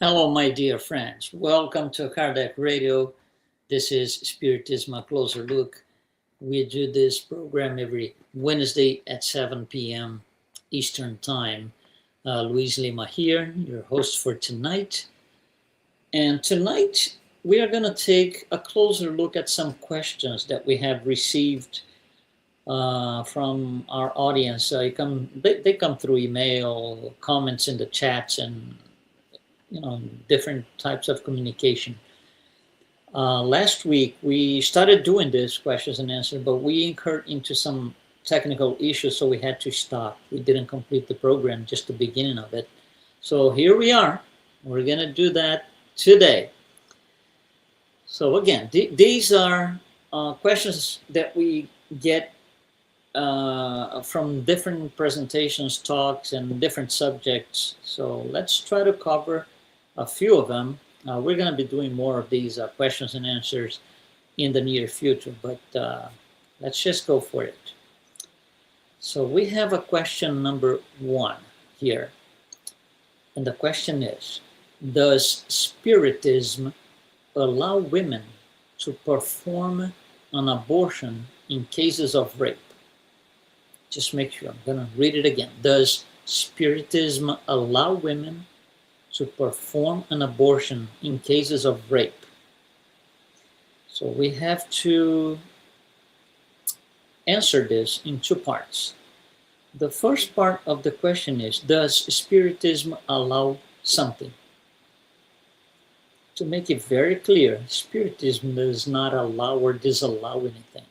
Hello, my dear friends. Welcome to Kardec Radio. This is Spiritism, a closer look. We do this program every Wednesday at 7 p.m. Eastern Time. Luiz Lima here, your host for tonight. And tonight, we are going to take a closer look at some questions that we have received from our audience. They come through email, comments in the chats, and different types of communication. Last week we started doing this questions and answers, but we incurred into some technical issues, so we had to stop. We didn't complete the program, just the beginning of it. So here we are. We're gonna do that today. So again, these are questions that we get from different presentations, talks, and different subjects. So let's try to cover a few of them. We're going to be doing more of these questions and answers in the near future, but let's just go for it. So we have a question number 1 here. And the question is, does Spiritism allow women to perform an abortion in cases of rape? Just make sure, I'm going to read it again. Does Spiritism allow women to perform an abortion in cases of rape? So we have to answer this in 2 parts. The first part of the question is, does Spiritism allow something? To make it very clear, Spiritism does not allow or disallow anything.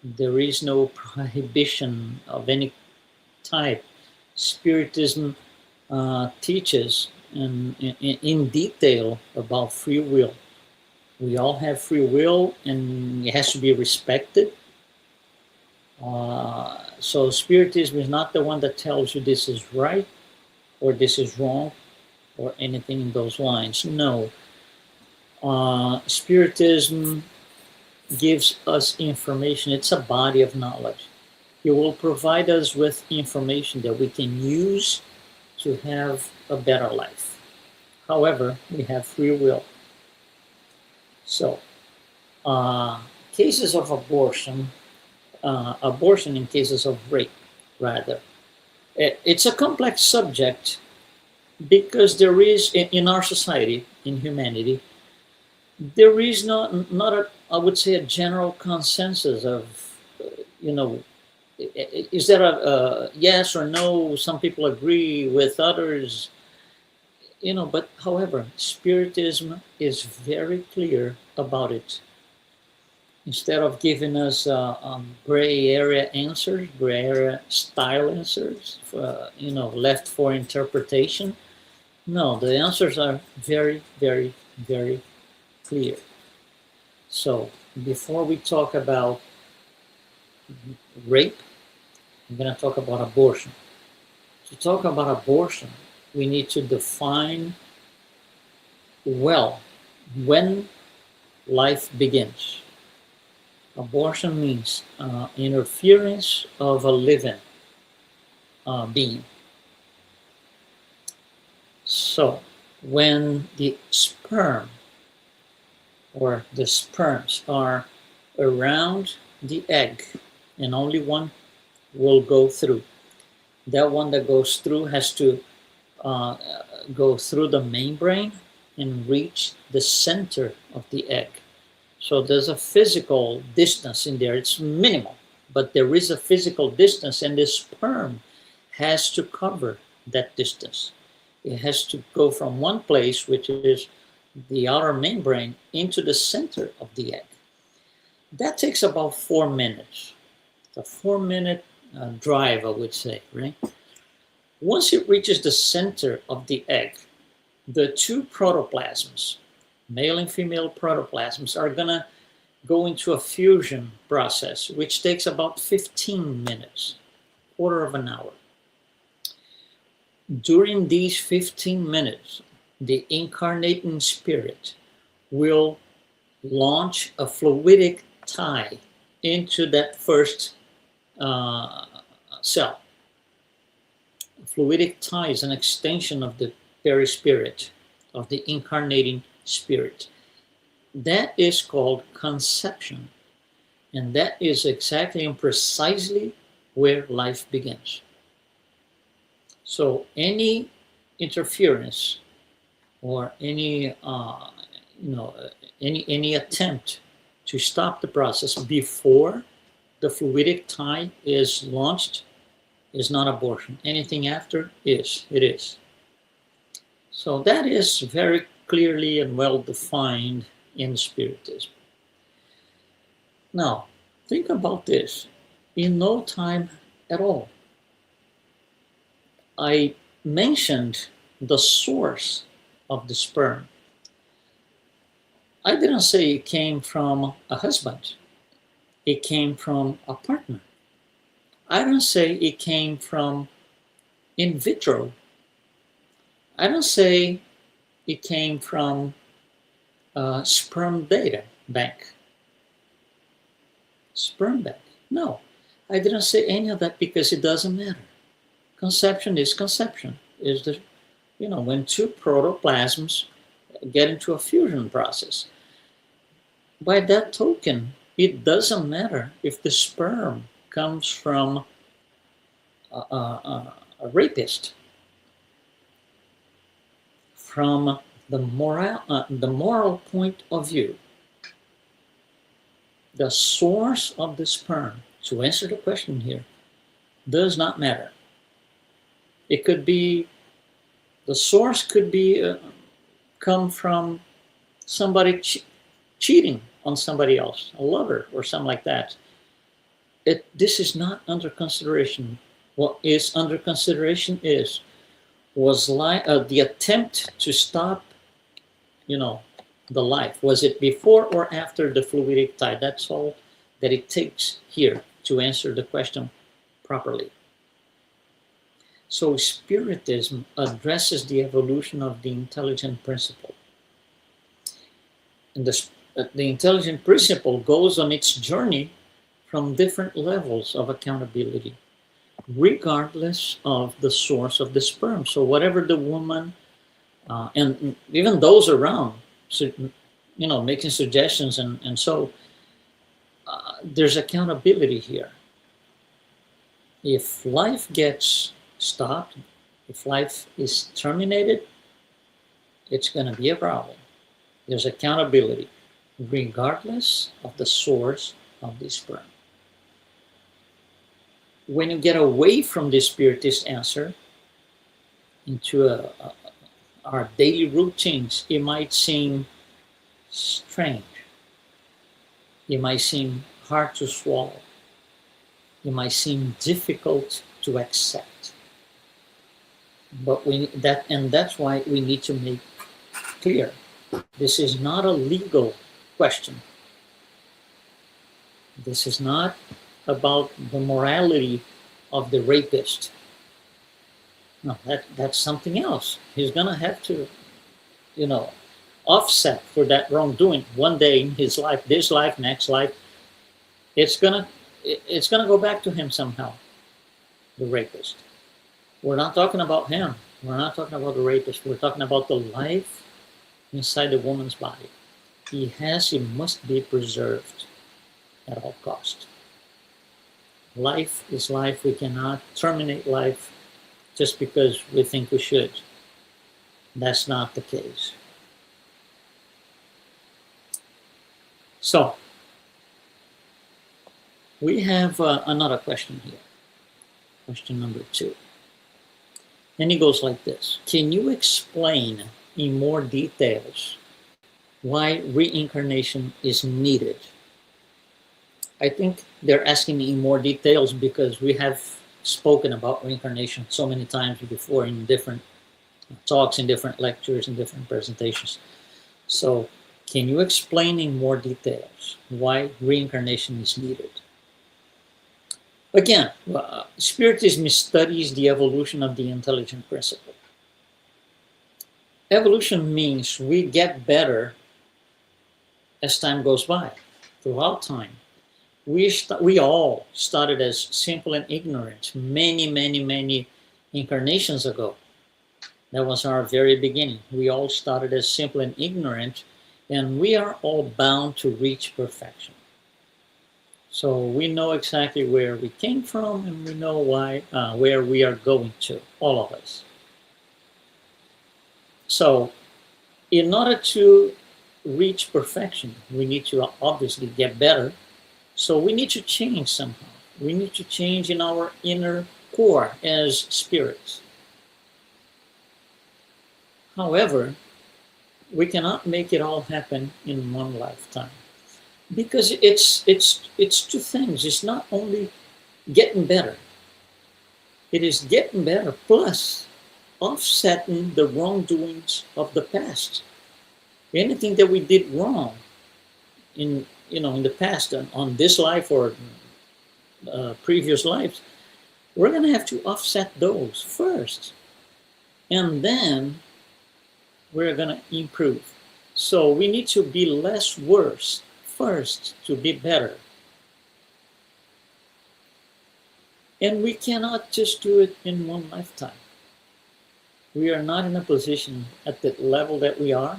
There is no prohibition of any type. Spiritism teaches in detail about free will. We all have free will, and it has to be respected. So Spiritism is not the one that tells you this is right or this is wrong or anything in those lines. No. Spiritism gives us information. It's a body of knowledge. It will provide us with information that we can use to have a better life. However, we have free will. So, cases of abortion, abortion in cases of rape, rather. It's a complex subject because there is, in our society, in humanity, there is not a, I would say, a general consensus of, is there a yes or no? Some people agree with others, but however, Spiritism is very clear about it. Instead of giving us gray area answers, gray area style answers, left for interpretation, no, the answers are very, very, very clear. So before we talk about rape, I'm going to talk about abortion. To talk about abortion, we need to define well when life begins. Abortion means interference of a living being. So when the sperm or the sperms are around the egg and only one will go through. That one that goes through has to go through the membrane and reach the center of the egg. So there's a physical distance in there. It's minimal, but there is a physical distance, and the sperm has to cover that distance. It has to go from one place, which is the outer membrane, into the center of the egg. That takes about 4 minutes. It's a 4-minute drive, I would say, right? Once it reaches the center of the egg, the 2 protoplasms, male and female protoplasms, are gonna go into a fusion process, which takes about 15 minutes, quarter of an hour. During these 15 minutes, the incarnating spirit will launch a fluidic tie into that first cell. Fluidic tie is an extension of the perispirit. of the incarnating spirit. That is called conception. And that is exactly and precisely where life begins. So any interference or any any attempt to stop the process before the fluidic tie is launched is not abortion. Anything after is. It is. So that is very clearly and well defined in Spiritism. Now, think about this. In no time at all, I mentioned the source of the sperm. I didn't say it came from a husband. It came from a partner. I don't say it came from in vitro. I don't say it came from a sperm data bank. Sperm bank. No, I didn't say any of that because it doesn't matter. Conception is conception. Is the, when two protoplasms get into a fusion process. By that token, it doesn't matter if the sperm comes from a rapist. From the moral point of view, the source of the sperm, to answer the question here, does not matter. It could be, the source could be come from somebody cheating on somebody else, a lover or something like that. This is not under consideration. What is under consideration was the attempt to stop, the life. Was it before or after the fluidic tie? That's all that it takes here to answer the question properly. So Spiritism addresses the evolution of the intelligent principle. And the intelligent principle goes on its journey from different levels of accountability, regardless of the source of the sperm. So whatever the woman, and even those around, making suggestions, and so there's accountability here. If life gets stopped, if life is terminated, it's going to be a problem. There's accountability, regardless of the source of the sperm. When you get away from the Spiritist answer into our daily routines, it might seem strange. It might seem hard to swallow. It might seem difficult to accept. But that's why we need to make clear, this is not a legal question. This is not about the morality of the rapist. No, that's something else. He's gonna have to, offset for that wrongdoing one day in his life, this life, next life. It's gonna go back to him somehow, the rapist. We're not talking about him. We're not talking about the rapist. We're talking about the life inside the woman's body. It must be preserved at all cost. Life is life. We cannot terminate life just because we think we should. That's not the case. So, we have another question here. Question number 2. And it goes like this. Can you explain in more details why reincarnation is needed? I think they're asking me in more details because we have spoken about reincarnation so many times before in different talks, in different lectures, in different presentations. So, can you explain in more details why reincarnation is needed? Again, Spiritism studies the evolution of the intelligent principle. Evolution means we get better as time goes by, throughout time. We all started as simple and ignorant many incarnations ago. That was our very beginning. We all started as simple and ignorant, and we are all bound to reach perfection. So we know exactly where we came from, and we know where we are going to, all of us. So in order to reach perfection, we need to obviously get better. So we need to change somehow. We need to change in our inner core as spirits. However, we cannot make it all happen in one lifetime, because it's two things. It's not only getting better, it is getting better plus offsetting the wrongdoings of the past. Anything that we did wrong in the past, on this life or previous lives, we're going to have to offset those first, and then we're going to improve. So we need to be less worse first to be better. And we cannot just do it in one lifetime. We are not in a position at the level that we are,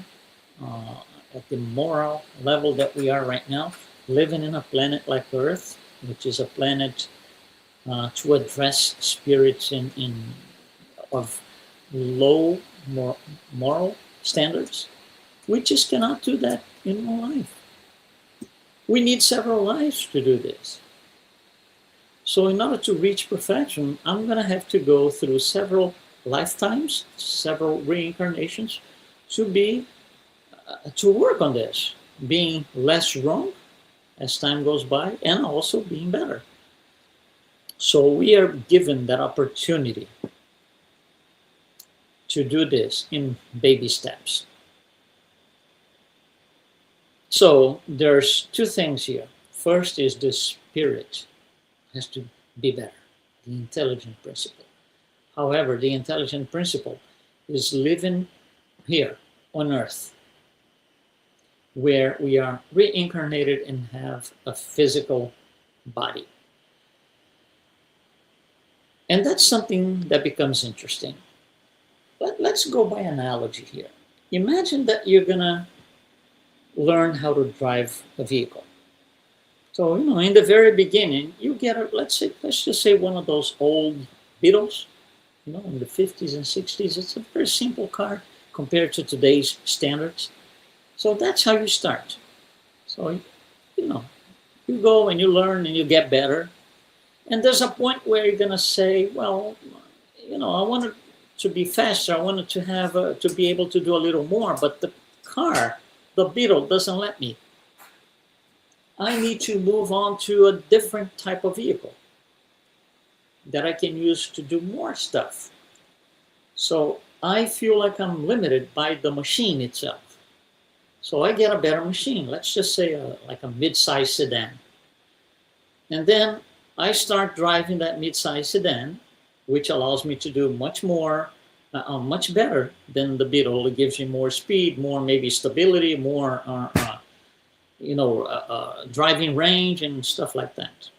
at the moral level that we are right now, living in a planet like Earth, which is a planet to address spirits of low moral standards. We just cannot do that in one life. We need several lives to do this. So in order to reach perfection, I'm going to have to go through several lifetimes, several reincarnations, to work on this, being less wrong as time goes by, and also being better. So we are given that opportunity to do this in baby steps. So there's two things here. First is the spirit has to be better, the intelligent principle. However, the intelligent principle is living here on Earth, where we are reincarnated and have a physical body. And that's something that becomes interesting. Let's go by analogy here. Imagine that you're going to learn how to drive a vehicle. So, in the very beginning, you get let's just say one of those old Beetles, in the 50s and 60s. It's a very simple car compared to today's standards. So that's how you start. So, you go and you learn and you get better. And there's a point where you're going to say, well, I wanted to be faster. I wanted to have to be able to do a little more, but the car, the Beetle, doesn't let me. I need to move on to a different type of vehicle that I can use to do more stuff. So I feel like I'm limited by the machine itself. So I get a better machine. Let's just say like a mid-size sedan. And then I start driving that mid-size sedan, which allows me to do much more, much better than the Beetle. It gives you more speed, more maybe stability, more driving range and stuff like that.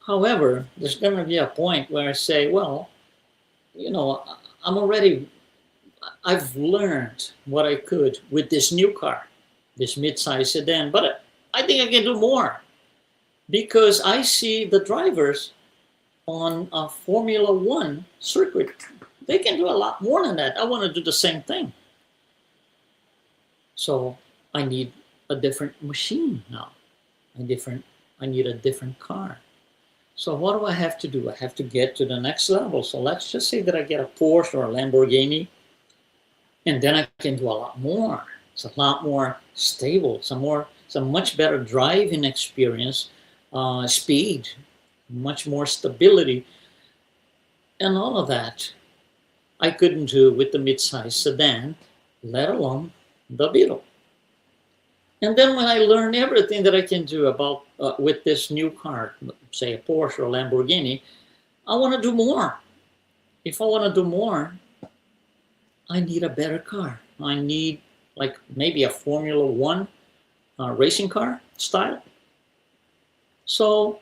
However, there's going to be a point where I say, well, I've learned what I could with this new car, this mid-size sedan, but I think I can do more, because I see the drivers on a Formula One circuit. They can do a lot more than that. I want to do the same thing. So I need a different machine now. I need a different car. So what do I have to do? I have to get to the next level. So let's just say that I get a Porsche or a Lamborghini, and then I can do a lot more. It's a lot more stable, some much better driving experience, speed, much more stability, and all of that I couldn't do with the mid-size sedan, let alone the Beetle. And then when I learn everything that I can do about with this new car, say a Porsche or a Lamborghini, I want to do more. If I want to do more, I need a better car. I need like maybe a Formula One racing car style. So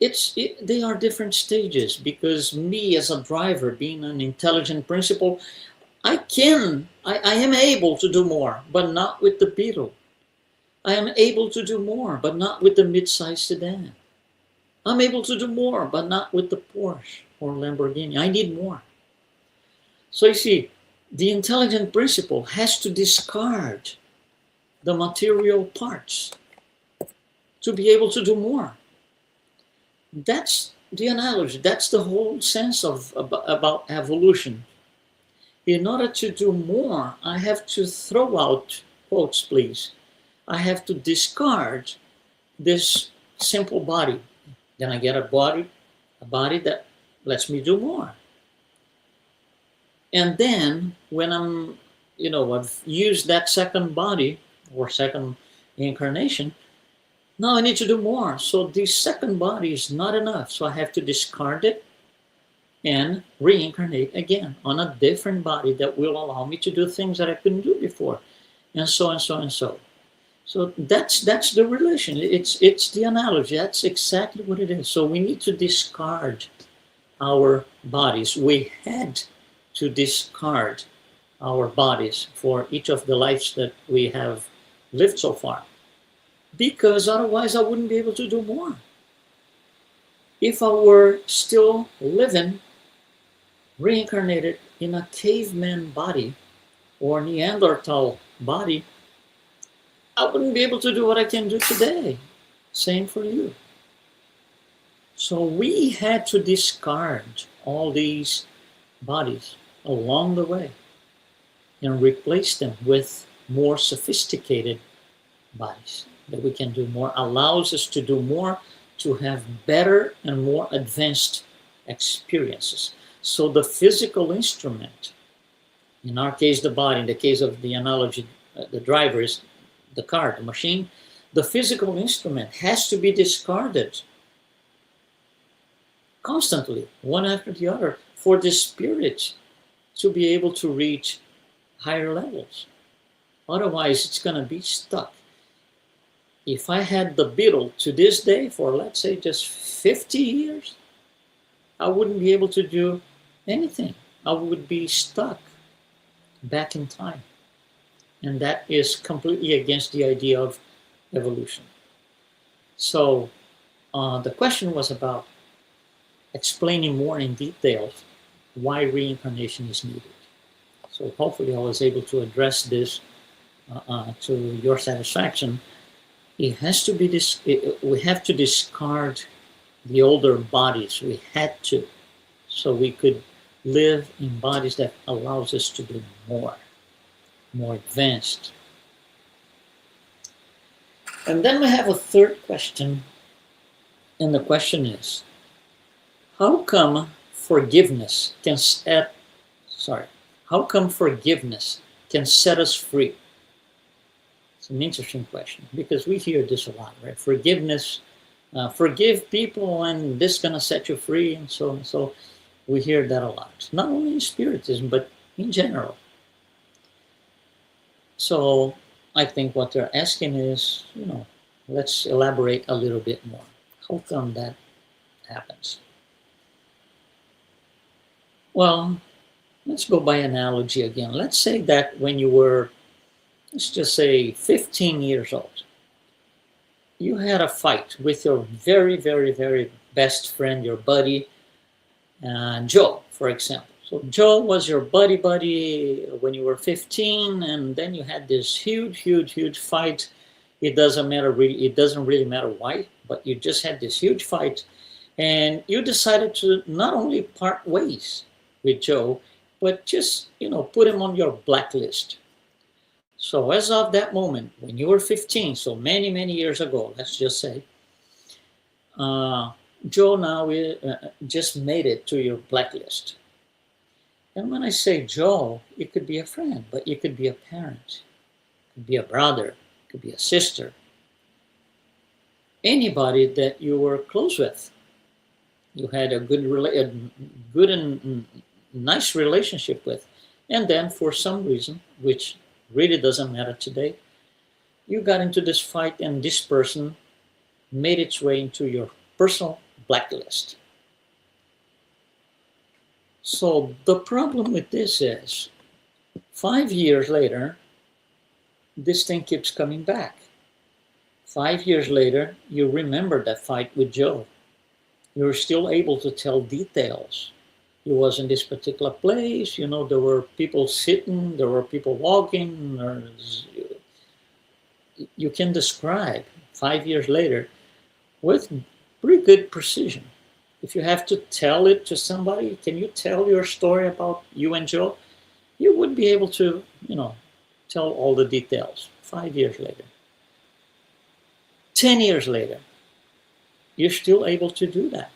they are different stages, because me as a driver, being an intelligent principle, I am able to do more, but not with the Beetle. I am able to do more, but not with the mid-sized sedan. I'm able to do more, but not with the Porsche or Lamborghini. I need more. So you see, the intelligent principle has to discard the material parts to be able to do more. That's the analogy. That's the whole sense of about evolution. In order to do more, I have to throw out, quotes please, I have to discard this simple body. Then I get a body that lets me do more. And then when I've used that second body or second incarnation, now I need to do more. So the second body is not enough. So I have to discard it and reincarnate again on a different body that will allow me to do things that I couldn't do before, and so and so and so. So that's the relation. It's the analogy. That's exactly what it is. So we need to discard our bodies. We had to discard our bodies for each of the lives that we have lived so far, because otherwise I wouldn't be able to do more. If I were still living, reincarnated in a caveman body or Neanderthal body, I wouldn't be able to do what I can do today. Same for you. So we had to discard all these bodies along the way and replace them with more sophisticated bodies that we can do more, allows us to do more, to have better and more advanced experiences. So the physical instrument, in our case the body, in the case of the analogy, the driver is the car, the machine, the physical instrument has to be discarded constantly, one after the other, for the spirit to be able to reach higher levels. Otherwise, it's going to be stuck. If I had the Beetle to this day for, let's say, just 50 years, I wouldn't be able to do anything. I would be stuck back in time. And that is completely against the idea of evolution. So the question was about explaining more in detail why reincarnation is needed. So hopefully I was able to address this to your satisfaction. It has to be we have to discard the older bodies. We had to, so we could live in bodies that allows us to do more advanced. And then we have a third question, and the question is, how come forgiveness can set us free? It's an interesting question, because we hear this a lot, right? Forgiveness, forgive people and this is gonna set you free, and so and so. We hear that a lot, not only in Spiritism, but in general. So I think what they're asking is, let's elaborate a little bit more. How come that happens? Well, let's go by analogy again. Let's say that when you were, let's just say 15 years old, you had a fight with your very, very, very best friend, your buddy, Joe, for example. So Joe was your buddy when you were 15, and then you had this huge fight. It doesn't really matter why, but you just had this huge fight, and you decided to not only part ways with Joe, but just put him on your blacklist. So as of that moment, when you were 15, so many years ago, let's just say, Joe now just made it to your blacklist. And when I say Joe, it could be a friend, but it could be a parent, it could be a brother, it could be a sister, anybody that you were close with. You had a good and nice relationship with, and then for some reason, which really doesn't matter today, you got into this fight, and this person made its way into your personal blacklist. So the problem with this is 5 years later, this thing keeps coming back. 5 years later, you remember that fight with Joe. You're still able to tell details. He was in this particular place, you know, there were people sitting, there were people walking. You can describe 5 years later with pretty good precision. If you have to tell it to somebody, can you tell your story about you and Joe? You would be able to, you know, tell all the details 5 years later. 10 years later, you're still able to do that.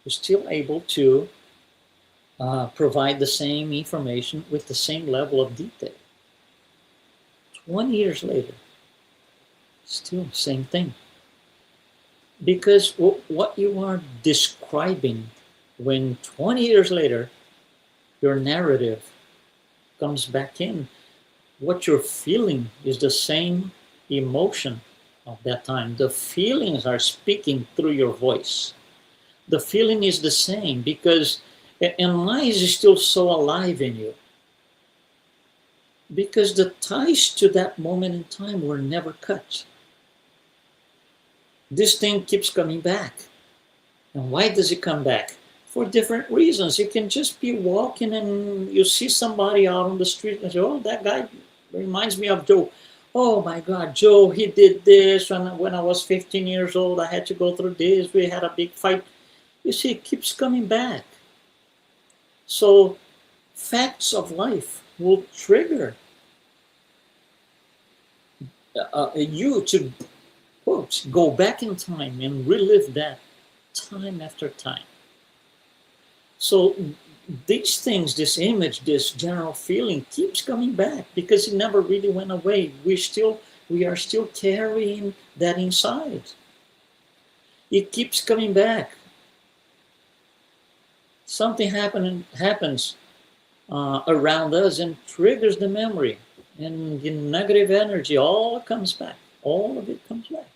You're still able to provide the same information with the same level of detail. 20 years later, still same thing. Because what you are describing when 20 years later, your narrative comes back in, what you're feeling is the same emotion of that time. The feelings are speaking through your voice. The feeling is the same because, and why is it still so alive in you? Because the ties to that moment in time were never cut. This thing keeps coming back. And why does it come back? For different reasons. You can just be walking and you see somebody out on the street and say, oh, that guy reminds me of Joe. Oh my God, Joe, he did this. When I was 15 years old, I had to go through this. We had a big fight. You see, it keeps coming back. So facts of life will trigger you to, quote, go back in time and relive that time after time. So these things, this image, this general feeling keeps coming back because it never really went away. We are still carrying that inside. It keeps coming back. Something happens around us and triggers the memory, and the negative energy all comes back. All of it comes back.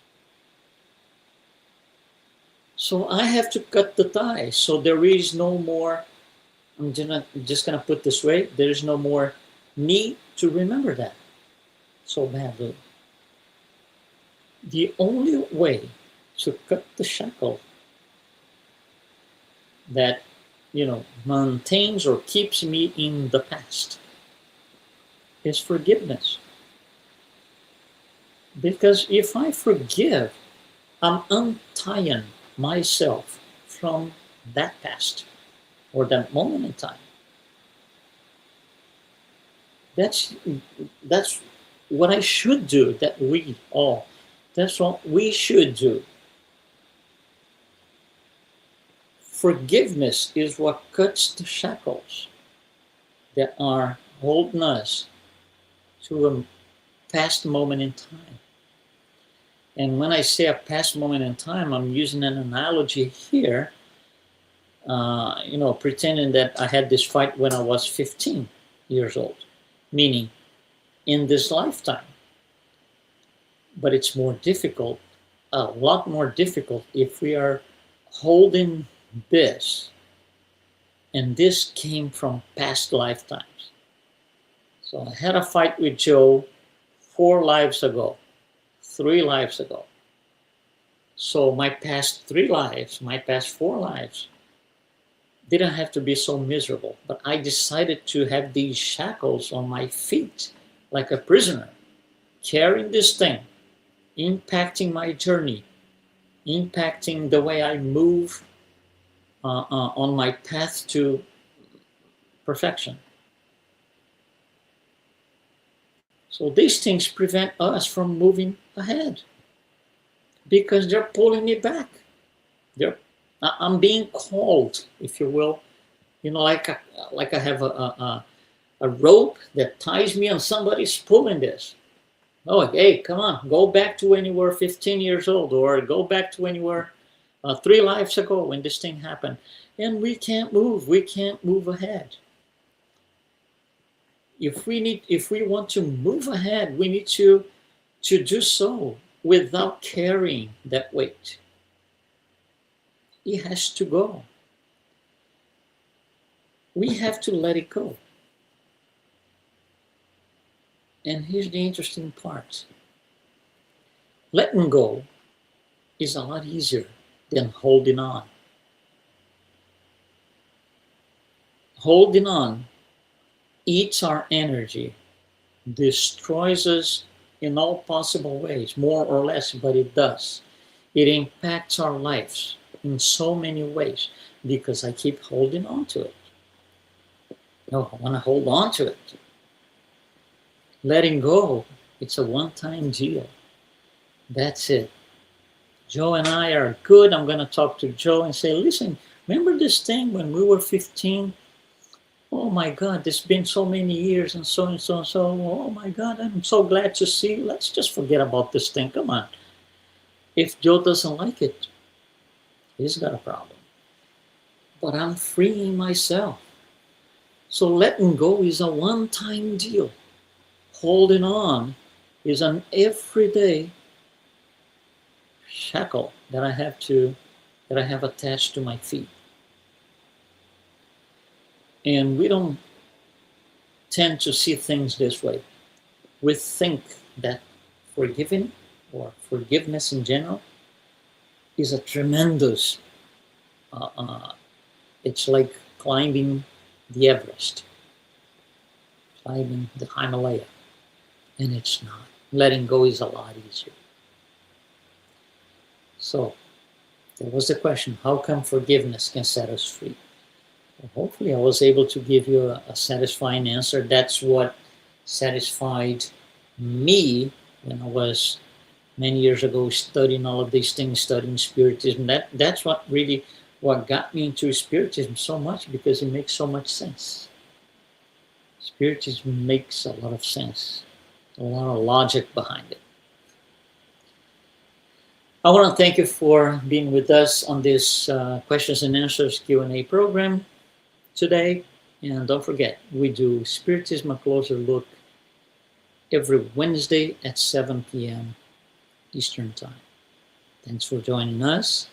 So I have to cut the ties. So there is no more, I'm just going to put this way, there is no more need to remember that so badly. The only way to cut the shackle that, you know, maintains or keeps me in the past is forgiveness. Because if I forgive, I'm untying myself from that past or that moment in time. That's what I should do, that's what we should do. Forgiveness is what cuts the shackles that are holding us to a past moment in time. And when I say a past moment in time, I'm using an analogy here, pretending that I had this fight when I was 15 years old, meaning in this lifetime. But it's more difficult, a lot more difficult if we are holding this, and this came from past lifetimes. So I had a fight with Joe 4 lives ago, 3 lives ago. So my past 3 lives, my past 4 lives didn't have to be so miserable, but I decided to have these shackles on my feet like a prisoner, carrying this thing, impacting my journey, impacting the way I move on my path to perfection. So these things prevent us from moving ahead because they're pulling me back. I'm being called, if you will, like I have a rope that ties me and somebody's pulling this. Oh, hey, come on, go back to when you were 15 years old, or go back to when you were 3 lives ago when this thing happened. And we can't move ahead. If we want to move ahead, we need to do so without carrying that weight. it has to go. We have to let it go. And here's the interesting part. Letting go is a lot easier than holding on. Holding on eats our energy, destroys us in all possible ways, more or less, but it does. It impacts our lives in so many ways because I keep holding on to it. No, I want to hold on to it. Letting go, it's a one-time deal. That's it. Joe and I are good. I'm going to talk to Joe and say, listen, remember this thing when we were 15? Oh my God, it's been so many years and so and so and so. Oh my God, I'm so glad to see you. Let's just forget about this thing. Come on. If Joe doesn't like it, he's got a problem. But I'm freeing myself. So letting go is a one-time deal. Holding on is an everyday shackle that I have attached to my feet. And we don't tend to see things this way. We think that forgiving or forgiveness in general is a tremendous, it's like climbing the Everest, climbing the Himalaya, and it's not. Letting go is a lot easier. So there was the question, how come forgiveness can set us free? Well, hopefully I was able to give you a satisfying answer. That's what satisfied me when I was many years ago studying all of these things, studying Spiritism. That's what got me into Spiritism so much, because it makes so much sense. Spiritism makes a lot of sense, a lot of logic behind it. I want to thank you for being with us on this questions and answers Q&A program today. And don't forget, we do Spiritism, a closer look, every Wednesday at 7 p.m. Eastern Time. Thanks for joining us.